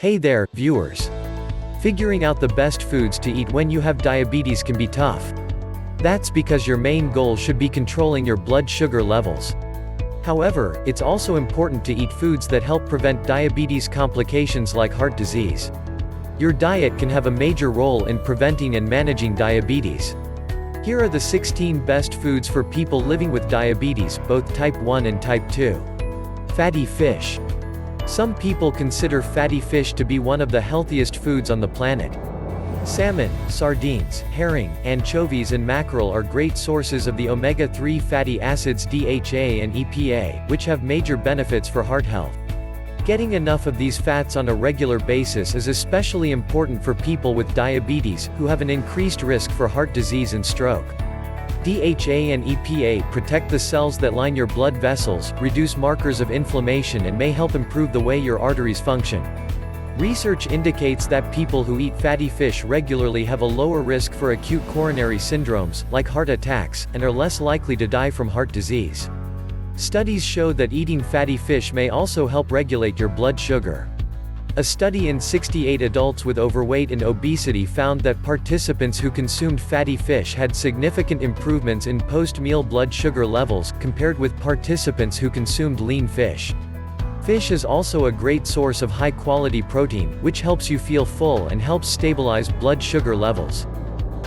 Hey there, viewers. Figuring out the best foods to eat when you have diabetes can be tough. That's because your main goal should be controlling your blood sugar levels. However, it's also important to eat foods that help prevent diabetes complications like heart disease. Your diet can have a major role in preventing and managing diabetes. Here are the 16 best foods for people living with diabetes, both type 1 and type 2. Fatty fish. Some people consider fatty fish to be one of the healthiest foods on the planet. Salmon, sardines, herring, anchovies and mackerel are great sources of the omega-3 fatty acids DHA and EPA, which have major benefits for heart health. Getting enough of these fats on a regular basis is especially important for people with diabetes, who have an increased risk for heart disease and stroke. DHA and EPA protect the cells that line your blood vessels, reduce markers of inflammation and may help improve the way your arteries function. Research indicates that people who eat fatty fish regularly have a lower risk for acute coronary syndromes, like heart attacks, and are less likely to die from heart disease. Studies show that eating fatty fish may also help regulate your blood sugar. A study in 68 adults with overweight and obesity found that participants who consumed fatty fish had significant improvements in post-meal blood sugar levels, compared with participants who consumed lean fish. Fish is also a great source of high-quality protein, which helps you feel full and helps stabilize blood sugar levels.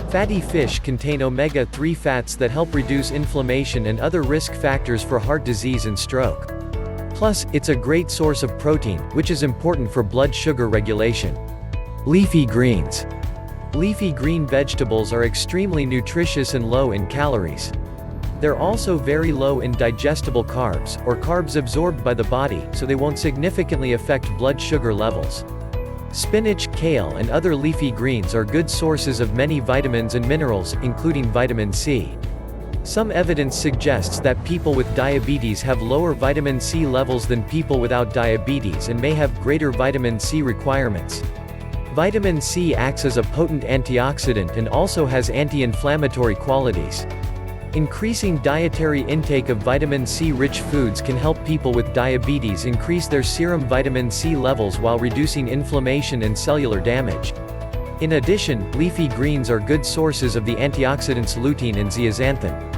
Fatty fish contain omega-3 fats that help reduce inflammation and other risk factors for heart disease and stroke. Plus, it's a great source of protein, which is important for blood sugar regulation. Leafy greens. Leafy green vegetables are extremely nutritious and low in calories. They're also very low in digestible carbs, or carbs absorbed by the body, so they won't significantly affect blood sugar levels. Spinach, kale and other leafy greens are good sources of many vitamins and minerals, including vitamin C. Some evidence suggests that people with diabetes have lower vitamin C levels than people without diabetes and may have greater vitamin C requirements. Vitamin C acts as a potent antioxidant and also has anti-inflammatory qualities. Increasing dietary intake of vitamin C-rich foods can help people with diabetes increase their serum vitamin C levels while reducing inflammation and cellular damage. In addition, leafy greens are good sources of the antioxidants lutein and zeaxanthin.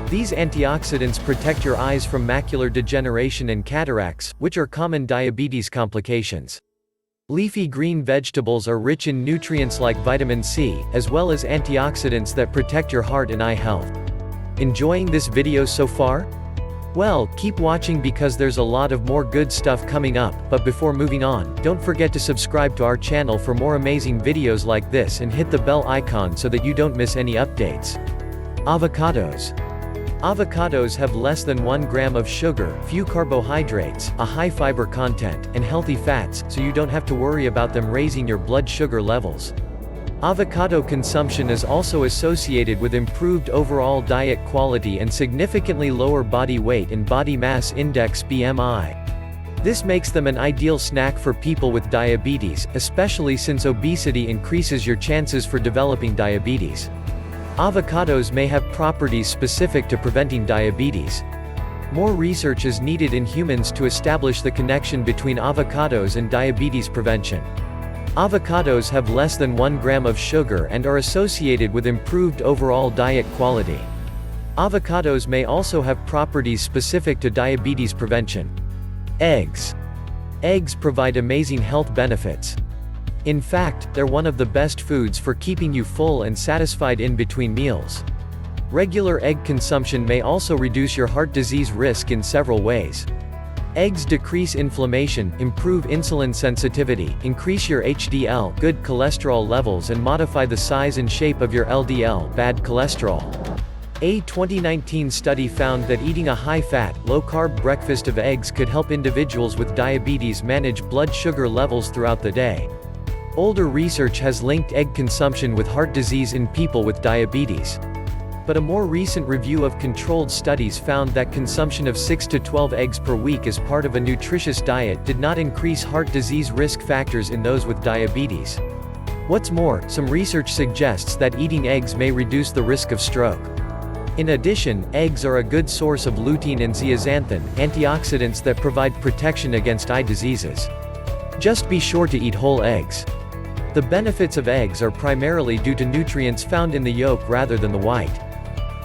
These antioxidants protect your eyes from macular degeneration and cataracts, which are common diabetes complications. Leafy green vegetables are rich in nutrients like vitamin C, as well as antioxidants that protect your heart and eye health. Enjoying this video so far? Well, keep watching because there's a lot of more good stuff coming up, but before moving on, don't forget to subscribe to our channel for more amazing videos like this and hit the bell icon so that you don't miss any updates. Avocados. Avocados have less than 1 gram of sugar, few carbohydrates, a high fiber content, and healthy fats, so you don't have to worry about them raising your blood sugar levels. Avocado consumption is also associated with improved overall diet quality and significantly lower body weight and body mass index (BMI). This makes them an ideal snack for people with diabetes, especially since obesity increases your chances for developing diabetes. Avocados may have properties specific to preventing diabetes. More research is needed in humans to establish the connection between avocados and diabetes prevention. Avocados have less than 1 gram of sugar and are associated with improved overall diet quality. Avocados may also have properties specific to diabetes prevention. Eggs. Eggs provide amazing health benefits. In fact, they're one of the best foods for keeping you full and satisfied in between meals. Regular egg consumption may also reduce your heart disease risk in several ways. Eggs decrease inflammation, improve insulin sensitivity, increase your HDL, good cholesterol levels and modify the size and shape of your LDL, bad cholesterol. A 2019 study found that eating a high-fat, low-carb breakfast of eggs could help individuals with diabetes manage blood sugar levels throughout the day. Older research has linked egg consumption with heart disease in people with diabetes. But a more recent review of controlled studies found that consumption of 6 to 12 eggs per week as part of a nutritious diet did not increase heart disease risk factors in those with diabetes. What's more, some research suggests that eating eggs may reduce the risk of stroke. In addition, eggs are a good source of lutein and zeaxanthin, antioxidants that provide protection against eye diseases. Just be sure to eat whole eggs. The benefits of eggs are primarily due to nutrients found in the yolk rather than the white.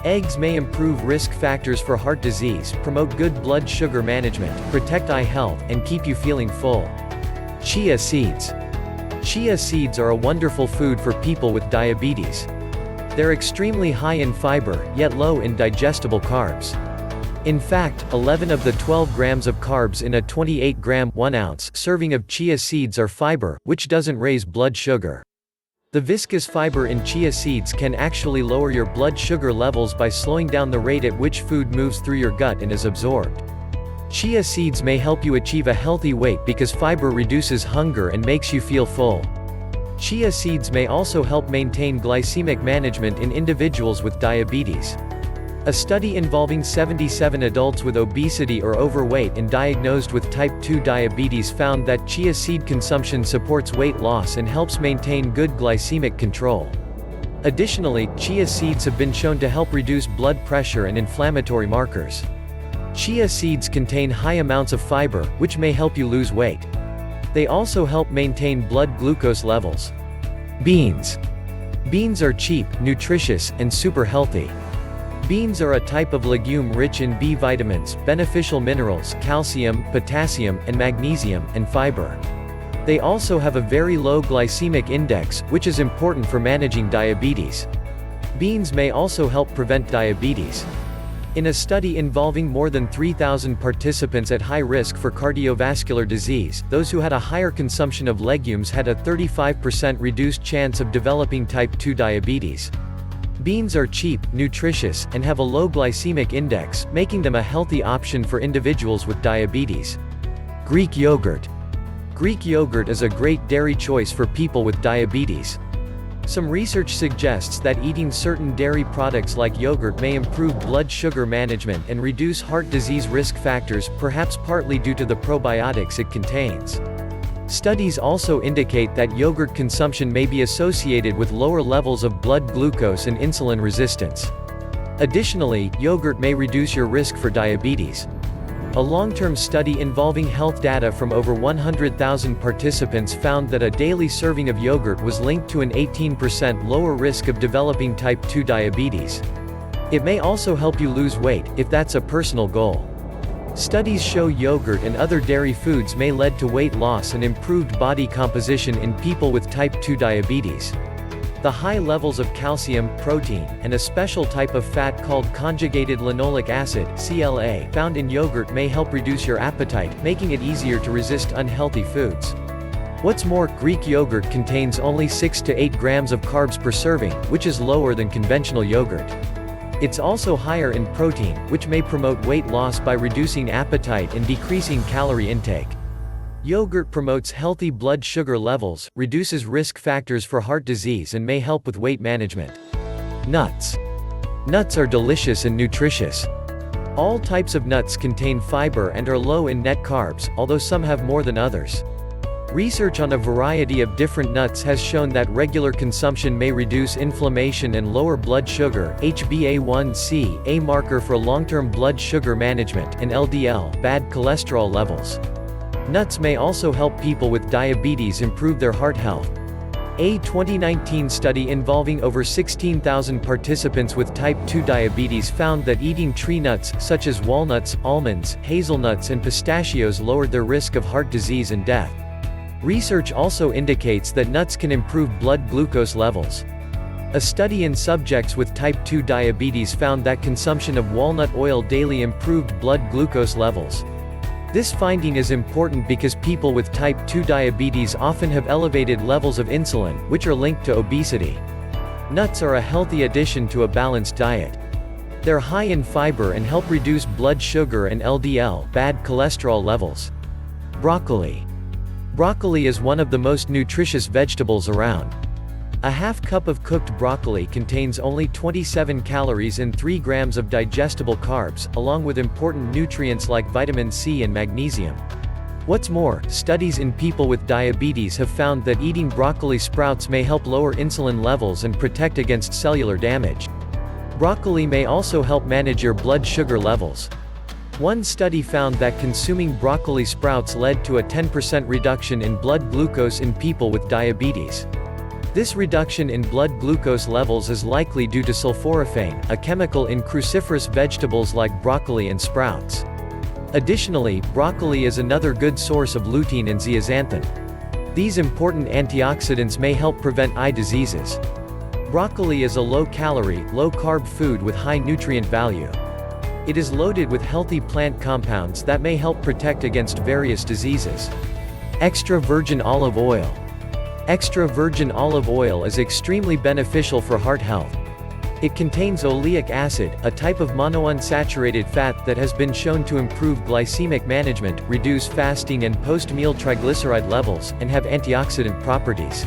Eggs may improve risk factors for heart disease, promote good blood sugar management, protect eye health, and keep you feeling full. Chia seeds. Chia seeds are a wonderful food for people with diabetes. They're extremely high in fiber, yet low in digestible carbs. In fact, 11 of the 12 grams of carbs in a 28-gram 1-ounce serving of chia seeds are fiber, which doesn't raise blood sugar. The viscous fiber in chia seeds can actually lower your blood sugar levels by slowing down the rate at which food moves through your gut and is absorbed. Chia seeds may help you achieve a healthy weight because fiber reduces hunger and makes you feel full. Chia seeds may also help maintain glycemic management in individuals with diabetes. A study involving 77 adults with obesity or overweight and diagnosed with type 2 diabetes found that chia seed consumption supports weight loss and helps maintain good glycemic control. Additionally, chia seeds have been shown to help reduce blood pressure and inflammatory markers. Chia seeds contain high amounts of fiber, which may help you lose weight. They also help maintain blood glucose levels. Beans. Beans are cheap, nutritious, and super healthy. Beans are a type of legume rich in B vitamins, beneficial minerals, calcium, potassium, and magnesium, and fiber. They also have a very low glycemic index, which is important for managing diabetes. Beans may also help prevent diabetes. In a study involving more than 3,000 participants at high risk for cardiovascular disease, those who had a higher consumption of legumes had a 35% reduced chance of developing type 2 diabetes. Beans are cheap, nutritious, and have a low glycemic index, making them a healthy option for individuals with diabetes. Greek yogurt. Greek yogurt is a great dairy choice for people with diabetes. Some research suggests that eating certain dairy products like yogurt may improve blood sugar management and reduce heart disease risk factors, perhaps partly due to the probiotics it contains. Studies also indicate that yogurt consumption may be associated with lower levels of blood glucose and insulin resistance. Additionally, yogurt may reduce your risk for diabetes. A long-term study involving health data from over 100,000 participants found that a daily serving of yogurt was linked to an 18% lower risk of developing type 2 diabetes. It may also help you lose weight, if that's a personal goal. Studies show yogurt and other dairy foods may lead to weight loss and improved body composition in people with type 2 diabetes. The high levels of calcium, protein, and a special type of fat called conjugated linoleic acid (CLA) found in yogurt may help reduce your appetite, making it easier to resist unhealthy foods. What's more, Greek yogurt contains only 6 to 8 grams of carbs per serving, which is lower than conventional yogurt. It's also higher in protein, which may promote weight loss by reducing appetite and decreasing calorie intake. Yogurt promotes healthy blood sugar levels, reduces risk factors for heart disease and may help with weight management. Nuts. Nuts are delicious and nutritious. All types of nuts contain fiber and are low in net carbs, although some have more than others. Research on a variety of different nuts has shown that regular consumption may reduce inflammation and lower blood sugar, HbA1c, a marker for long-term blood sugar management, and LDL, bad cholesterol levels. Nuts may also help people with diabetes improve their heart health. A 2019 study involving over 16,000 participants with type 2 diabetes found that eating tree nuts, such as walnuts, almonds, hazelnuts and pistachios lowered their risk of heart disease and death. Research also indicates that nuts can improve blood glucose levels. A study in subjects with type 2 diabetes found that consumption of walnut oil daily improved blood glucose levels. This finding is important because people with type 2 diabetes often have elevated levels of insulin, which are linked to obesity. Nuts are a healthy addition to a balanced diet. They're high in fiber and help reduce blood sugar and LDL, bad cholesterol levels. Broccoli. Broccoli is one of the most nutritious vegetables around. A half cup of cooked broccoli contains only 27 calories and 3 grams of digestible carbs, along with important nutrients like vitamin C and magnesium. What's more, studies in people with diabetes have found that eating broccoli sprouts may help lower insulin levels and protect against cellular damage. Broccoli may also help manage your blood sugar levels. One study found that consuming broccoli sprouts led to a 10% reduction in blood glucose in people with diabetes. This reduction in blood glucose levels is likely due to sulforaphane, a chemical in cruciferous vegetables like broccoli and sprouts. Additionally, broccoli is another good source of lutein and zeaxanthin. These important antioxidants may help prevent eye diseases. Broccoli is a low-calorie, low-carb food with high nutrient value. It is loaded with healthy plant compounds that may help protect against various diseases. Extra virgin olive oil. Extra virgin olive oil is extremely beneficial for heart health. It contains oleic acid, a type of monounsaturated fat that has been shown to improve glycemic management, reduce fasting and post-meal triglyceride levels, and have antioxidant properties.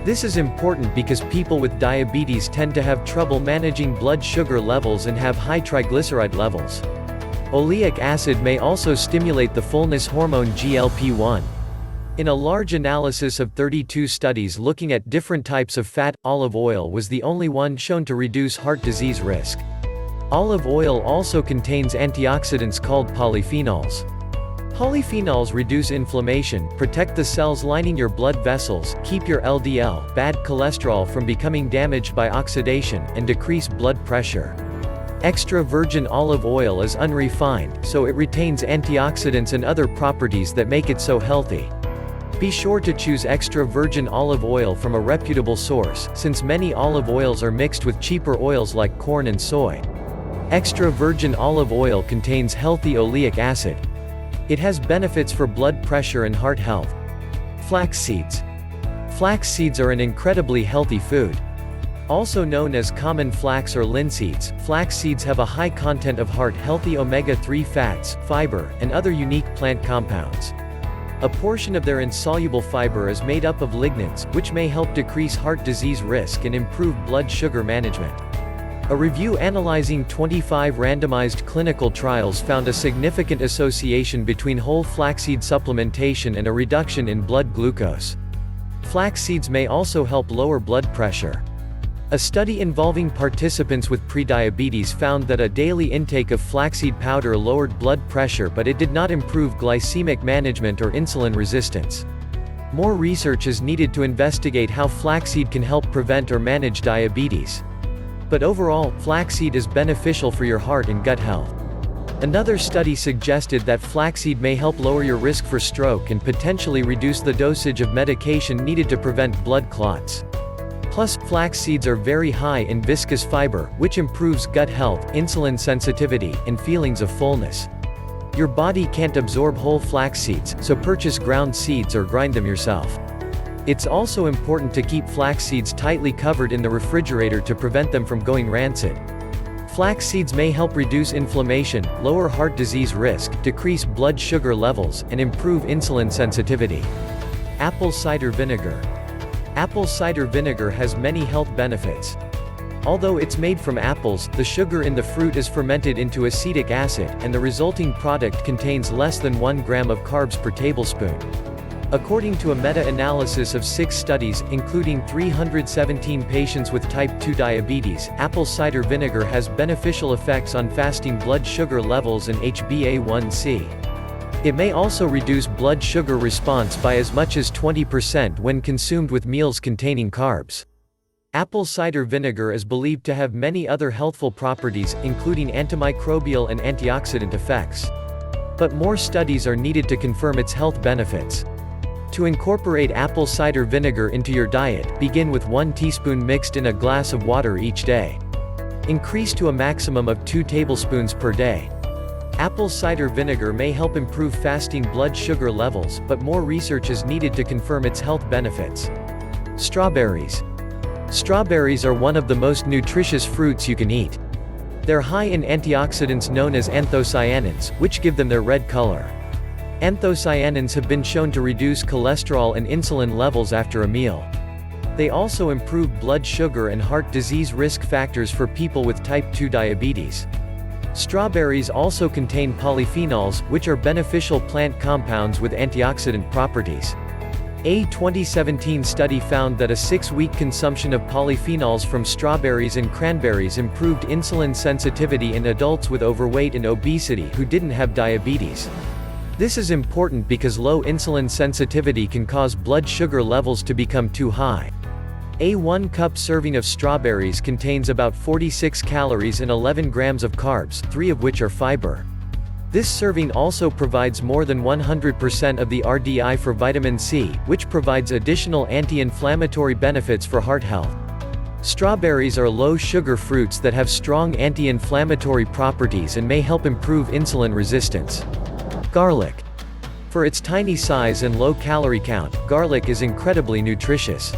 This is important because people with diabetes tend to have trouble managing blood sugar levels and have high triglyceride levels. Oleic acid may also stimulate the fullness hormone GLP-1. In a large analysis of 32 studies looking at different types of fat, olive oil was the only one shown to reduce heart disease risk. Olive oil also contains antioxidants called polyphenols. Polyphenols reduce inflammation, protect the cells lining your blood vessels, keep your LDL, bad cholesterol from becoming damaged by oxidation, and decrease blood pressure. Extra virgin olive oil is unrefined, so it retains antioxidants and other properties that make it so healthy. Be sure to choose extra virgin olive oil from a reputable source, since many olive oils are mixed with cheaper oils like corn and soy. Extra virgin olive oil contains healthy oleic acid. It has benefits for blood pressure and heart health. Flax seeds. Flax seeds are an incredibly healthy food. Also known as common flax or linseeds, flax seeds have a high content of heart-healthy omega-3 fats, fiber, and other unique plant compounds. A portion of their insoluble fiber is made up of lignans, which may help decrease heart disease risk and improve blood sugar management. A review analyzing 25 randomized clinical trials found a significant association between whole flaxseed supplementation and a reduction in blood glucose. Flax seeds may also help lower blood pressure. A study involving participants with prediabetes found that a daily intake of flaxseed powder lowered blood pressure, but it did not improve glycemic management or insulin resistance. More research is needed to investigate how flaxseed can help prevent or manage diabetes. But overall, flaxseed is beneficial for your heart and gut health. Another study suggested that flaxseed may help lower your risk for stroke and potentially reduce the dosage of medication needed to prevent blood clots. Plus, flax seeds are very high in viscous fiber, which improves gut health, insulin sensitivity, and feelings of fullness. Your body can't absorb whole flax seeds, so purchase ground seeds or grind them yourself. It's also important to keep flax seeds tightly covered in the refrigerator to prevent them from going rancid. Flax seeds may help reduce inflammation, lower heart disease risk, decrease blood sugar levels, and improve insulin sensitivity. Apple cider vinegar. Apple cider vinegar has many health benefits. Although it's made from apples, the sugar in the fruit is fermented into acetic acid, and the resulting product contains less than 1 gram of carbs per tablespoon. According to a meta-analysis of 6 studies, including 317 patients with type 2 diabetes, apple cider vinegar has beneficial effects on fasting blood sugar levels and HbA1c. It may also reduce blood sugar response by as much as 20% when consumed with meals containing carbs. Apple cider vinegar is believed to have many other healthful properties, including antimicrobial and antioxidant effects. But more studies are needed to confirm its health benefits. To incorporate apple cider vinegar into your diet, begin with 1 teaspoon mixed in a glass of water each day. Increase to a maximum of 2 tablespoons per day. Apple cider vinegar may help improve fasting blood sugar levels, but more research is needed to confirm its health benefits. Strawberries. Strawberries are one of the most nutritious fruits you can eat. They're high in antioxidants known as anthocyanins, which give them their red color. Anthocyanins have been shown to reduce cholesterol and insulin levels after a meal. They also improve blood sugar and heart disease risk factors for people with type 2 diabetes. Strawberries also contain polyphenols, which are beneficial plant compounds with antioxidant properties. A 2017 study found that a 6-week consumption of polyphenols from strawberries and cranberries improved insulin sensitivity in adults with overweight and obesity who didn't have diabetes. This is important because low insulin sensitivity can cause blood sugar levels to become too high. A 1-cup serving of strawberries contains about 46 calories and 11 grams of carbs, 3 of which are fiber. This serving also provides more than 100% of the RDI for vitamin C, which provides additional anti-inflammatory benefits for heart health. Strawberries are low-sugar fruits that have strong anti-inflammatory properties and may help improve insulin resistance. Garlic. For its tiny size and low calorie count, garlic is incredibly nutritious.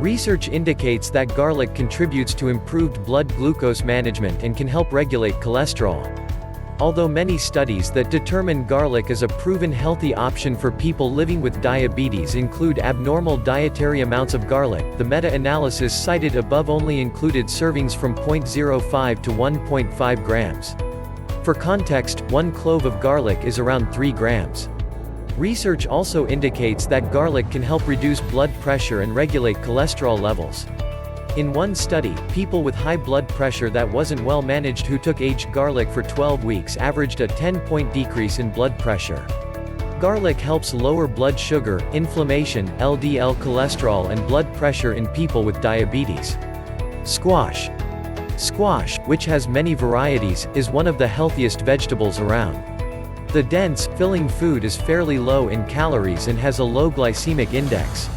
Research indicates that garlic contributes to improved blood glucose management and can help regulate cholesterol. Although many studies that determine garlic as a proven healthy option for people living with diabetes include abnormal dietary amounts of garlic, the meta-analysis cited above only included servings from 0.05 to 1.5 grams. For context, 1 clove of garlic is around 3 grams. Research also indicates that garlic can help reduce blood pressure and regulate cholesterol levels. In one study, people with high blood pressure that wasn't well managed who took aged garlic for 12 weeks averaged a 10-point decrease in blood pressure. Garlic helps lower blood sugar, inflammation, LDL cholesterol and blood pressure in people with diabetes. Squash. Squash, which has many varieties, is one of the healthiest vegetables around. The dense, filling food is fairly low in calories and has a low glycemic index.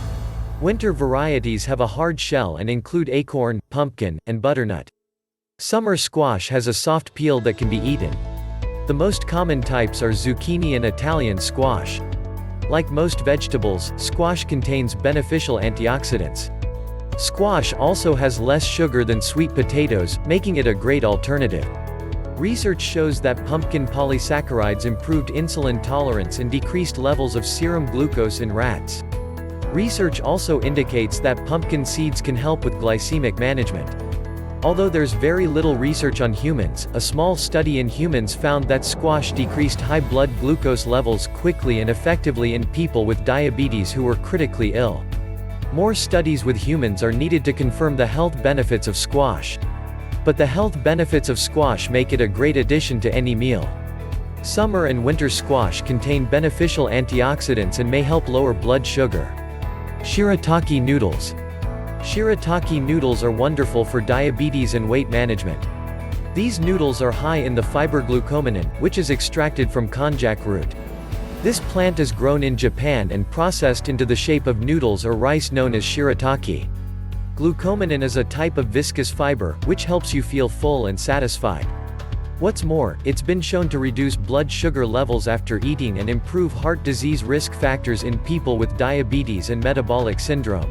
Winter varieties have a hard shell and include acorn, pumpkin, and butternut. Summer squash has a soft peel that can be eaten. The most common types are zucchini and Italian squash. Like most vegetables, squash contains beneficial antioxidants. Squash also has less sugar than sweet potatoes, making it a great alternative. Research shows that pumpkin polysaccharides improved insulin tolerance and decreased levels of serum glucose in rats. Research also indicates that pumpkin seeds can help with glycemic management. Although there's very little research on humans, a small study in humans found that squash decreased high blood glucose levels quickly and effectively in people with diabetes who were critically ill. More studies with humans are needed to confirm the health benefits of squash. But the health benefits of squash make it a great addition to any meal. Summer and winter squash contain beneficial antioxidants and may help lower blood sugar. Shirataki noodles. Shirataki noodles are wonderful for diabetes and weight management. These noodles are high in the fiber glucomannan, which is extracted from konjac root. This plant is grown in Japan and processed into the shape of noodles or rice known as shirataki. Glucomannan is a type of viscous fiber, which helps you feel full and satisfied. What's more, it's been shown to reduce blood sugar levels after eating and improve heart disease risk factors in people with diabetes and metabolic syndrome.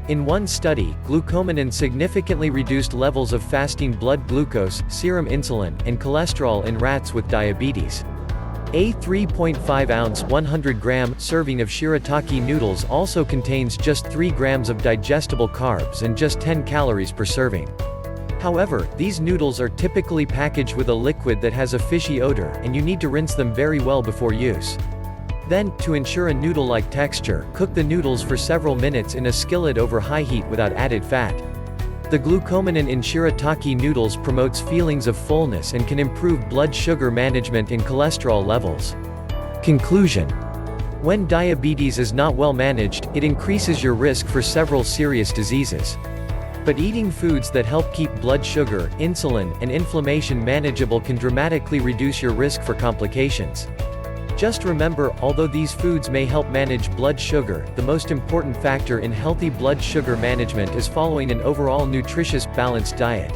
In one study, glucomannan significantly reduced levels of fasting blood glucose, serum insulin, and cholesterol in rats with diabetes. A 3.5-ounce 100-gram serving of shirataki noodles also contains just 3 grams of digestible carbs and just 10 calories per serving. However, these noodles are typically packaged with a liquid that has a fishy odor, and you need to rinse them very well before use. Then, to ensure a noodle-like texture, cook the noodles for several minutes in a skillet over high heat without added fat. The glucomannan in shirataki noodles promotes feelings of fullness and can improve blood sugar management and cholesterol levels. Conclusion. When diabetes is not well managed, it increases your risk for several serious diseases. But eating foods that help keep blood sugar, insulin, and inflammation manageable can dramatically reduce your risk for complications. Just remember, although these foods may help manage blood sugar, the most important factor in healthy blood sugar management is following an overall nutritious, balanced diet.